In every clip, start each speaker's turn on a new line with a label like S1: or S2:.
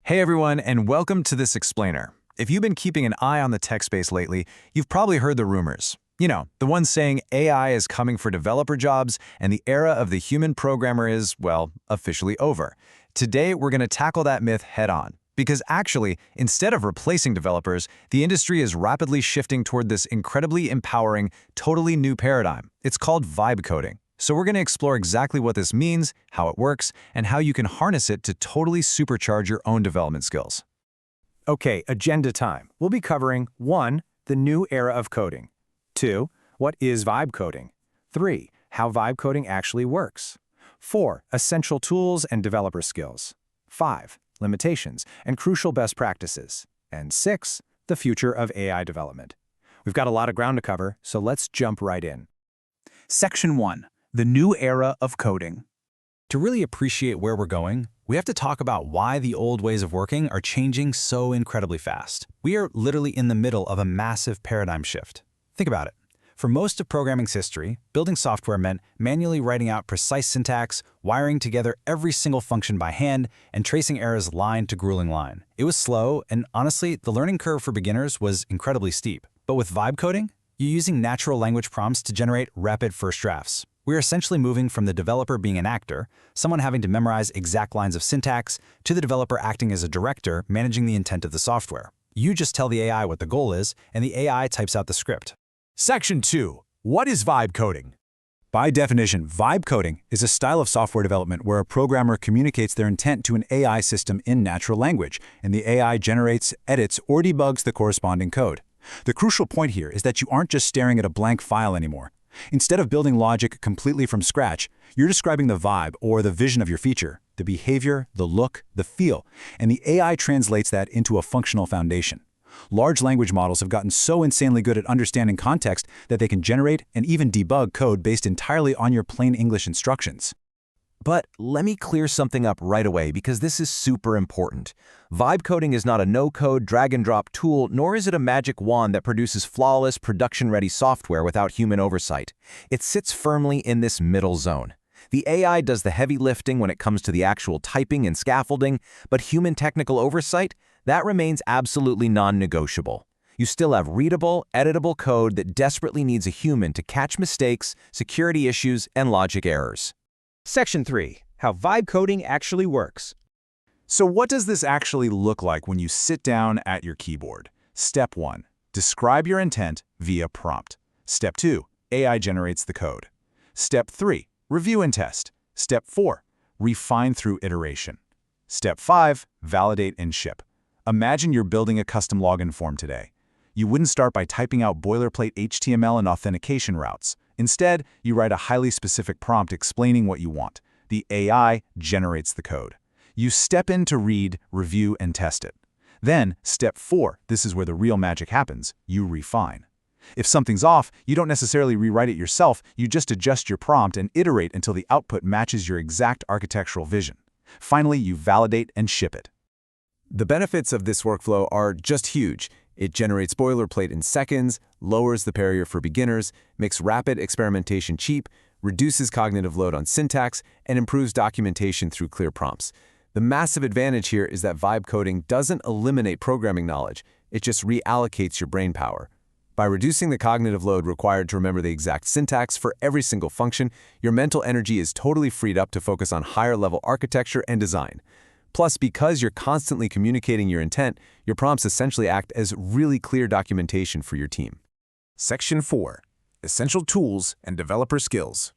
S1: Hey everyone, and welcome to this explainer. If you've been keeping an eye on the tech space lately, you've probably heard the rumors. The ones saying AI is coming for developer jobs and the era of the human programmer is, well, officially over. Today, we're going to tackle that myth head-on. Because actually, instead of replacing developers, the industry is rapidly shifting toward this incredibly empowering, totally new paradigm. It's called vibe coding. So we're going to explore exactly what this means, how it works, and how you can harness it to totally supercharge your own development skills.
S2: Okay, agenda time. We'll be covering 1. The new era of coding. 2. What is vibe coding? 3. How vibe coding actually works. 4. Essential tools and developer skills. 5. Limitations and crucial best practices. And 6. The future of AI development. We've got a lot of ground to cover, so let's jump right in.
S3: Section 1. The new era of coding. To really appreciate where we're going, we have to talk about why the old ways of working are changing so incredibly fast. We are literally in the middle of a massive paradigm shift. Think about it. For most of programming's history, building software meant manually writing out precise syntax, wiring together every single function by hand, and tracing errors line to grueling line. It was slow, and honestly, the learning curve for beginners was incredibly steep. But with vibe coding, you're using natural language prompts to generate rapid first drafts. We're essentially moving from the developer being an actor, someone having to memorize exact lines of syntax, to the developer acting as a director, managing the intent of the software. You just tell the AI what the goal is, and the AI types out the script.
S4: Section 2. What is vibe coding?
S5: By definition, vibe coding is a style of software development where a programmer communicates their intent to an AI system in natural language, and the AI generates, edits, or debugs the corresponding code. The crucial point here is that you aren't just staring at a blank file anymore. Instead of building logic completely from scratch, you're describing the vibe or the vision of your feature, the behavior, the look, the feel, and the AI translates that into a functional foundation. Large language models have gotten so insanely good at understanding context that they can generate and even debug code based entirely on your plain English instructions.
S6: But let me clear something up right away because this is super important. Vibe coding is not a no-code, drag-and-drop tool, nor is it a magic wand that produces flawless, production-ready software without human oversight. It sits firmly in this middle zone. The AI does the heavy lifting when it comes to the actual typing and scaffolding, but human technical oversight, that remains absolutely non-negotiable. You still have readable, editable code that desperately needs a human to catch mistakes, security issues, and logic errors.
S2: Section 3. How vibe coding actually works.
S5: So what does this actually look like when you sit down at your keyboard? Step 1. Describe your intent via prompt. Step 2. AI generates the code. Step 3. Review and test. Step 4. Refine through iteration. Step 5. Validate and ship. Imagine you're building a custom login form today. You wouldn't start by typing out boilerplate HTML and authentication routes. Instead, you write a highly specific prompt explaining what you want. The AI generates the code. You step in to read, review, and test it. Then, step 4, this is where the real magic happens, you refine. If something's off, you don't necessarily rewrite it yourself, you just adjust your prompt and iterate until the output matches your exact architectural vision. Finally, you validate and ship it.
S1: The benefits of this workflow are just huge. It generates boilerplate in seconds, lowers the barrier for beginners, makes rapid experimentation cheap, reduces cognitive load on syntax, and improves documentation through clear prompts. The massive advantage here is that vibe coding doesn't eliminate programming knowledge, it just reallocates your brain power. By reducing the cognitive load required to remember the exact syntax for every single function, your mental energy is totally freed up to focus on higher-level architecture and design. Plus, because you're constantly communicating your intent, your prompts essentially act as really clear documentation for your team.
S4: Section 4. Essential tools and developer skills.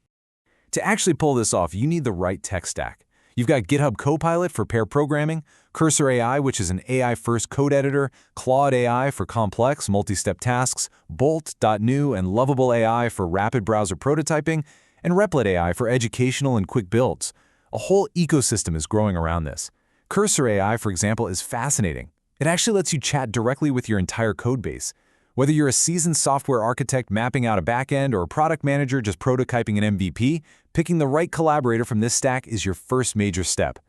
S1: To actually pull this off, you need the right tech stack. You've got GitHub Copilot for pair programming, Cursor AI, which is an AI-first code editor, Claude AI for complex, multi-step tasks, Bolt.new and Lovable AI for rapid browser prototyping, and Replit AI for educational and quick builds. A whole ecosystem is growing around this. Cursor AI, for example, is fascinating. It actually lets you chat directly with your entire code base. Whether you're a seasoned software architect mapping out a backend or a product manager just prototyping an MVP, picking the right collaborator from this stack is your first major step.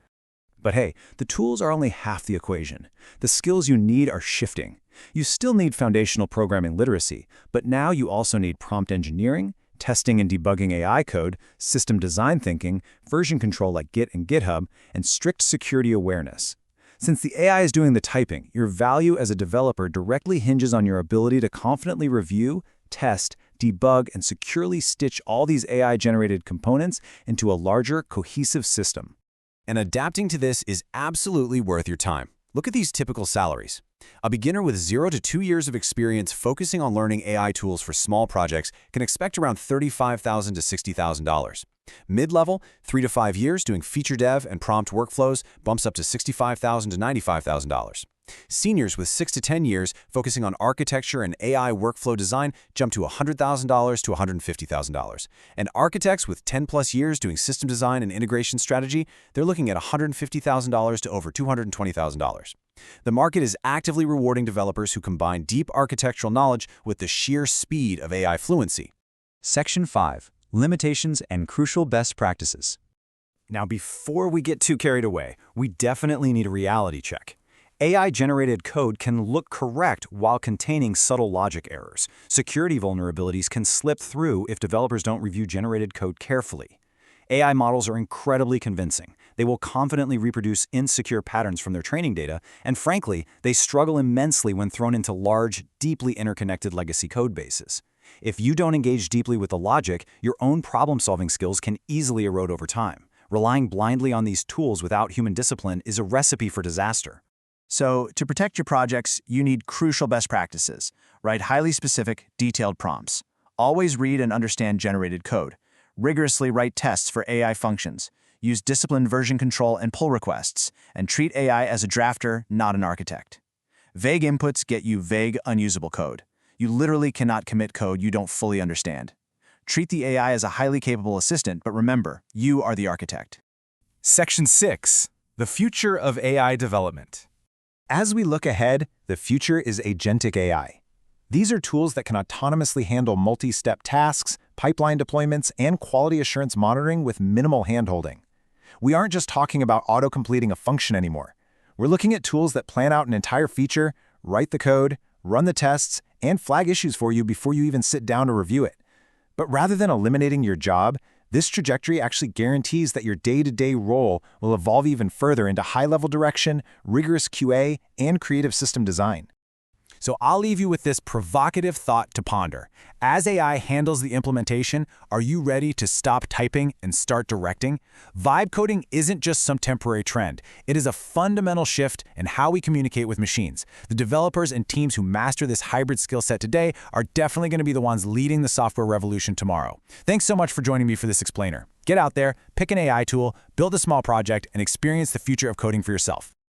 S5: But hey, the tools are only half the equation. The skills you need are shifting. You still need foundational programming literacy, but now you also need prompt engineering, testing and debugging AI code, system design thinking, version control like Git and GitHub, and strict security awareness.
S2: Since the AI is doing the typing, your value as a developer directly hinges on your ability to confidently review, test, debug, and securely stitch all these AI-generated components into a larger, cohesive system.
S1: And adapting to this is absolutely worth your time. Look at these typical salaries. A beginner with 0 to 2 years of experience focusing on learning AI tools for small projects can expect around $35,000 to $60,000. Mid-level, 3 to 5 years doing feature dev and prompt workflows bumps up to $65,000 to $95,000. Seniors with 6 to 10 years focusing on architecture and AI workflow design jump to $100,000 to $150,000. And architects with 10-plus years doing system design and integration strategy, they're looking at $150,000 to over $220,000. The market is actively rewarding developers who combine deep architectural knowledge with the sheer speed of AI fluency.
S7: Section 5. Limitations and Crucial Best Practices.
S2: Now, before we get too carried away, we definitely need a reality check. AI-generated code can look correct while containing subtle logic errors. Security vulnerabilities can slip through if developers don't review generated code carefully. AI models are incredibly convincing. They will confidently reproduce insecure patterns from their training data, and frankly, they struggle immensely when thrown into large, deeply interconnected legacy code bases. If you don't engage deeply with the logic, your own problem-solving skills can easily erode over time. Relying blindly on these tools without human discipline is a recipe for disaster.
S8: So, to protect your projects, you need crucial best practices. Write highly specific, detailed prompts. Always read and understand generated code. Rigorously write tests for AI functions. Use disciplined version control and pull requests. And treat AI as a drafter, not an architect. Vague inputs get you vague, unusable code. You literally cannot commit code you don't fully understand. Treat the AI as a highly capable assistant, but remember, you are the architect.
S3: Section 6. The Future of AI Development.
S2: As we look ahead, the future is agentic AI. These are tools that can autonomously handle multi-step tasks, pipeline deployments, and quality assurance monitoring with minimal handholding. We aren't just talking about auto-completing a function anymore. We're looking at tools that plan out an entire feature, write the code, run the tests, and flag issues for you before you even sit down to review it. But rather than eliminating your job, this trajectory actually guarantees that your day-to-day role will evolve even further into high-level direction, rigorous QA, and creative system design.
S3: So I'll leave you with this provocative thought to ponder. As AI handles the implementation, are you ready to stop typing and start directing? Vibe coding isn't just some temporary trend. It is a fundamental shift in how we communicate with machines. The developers and teams who master this hybrid skill set today are definitely going to be the ones leading the software revolution tomorrow. Thanks so much for joining me for this explainer. Get out there, pick an AI tool, build a small project, and experience the future of coding for yourself.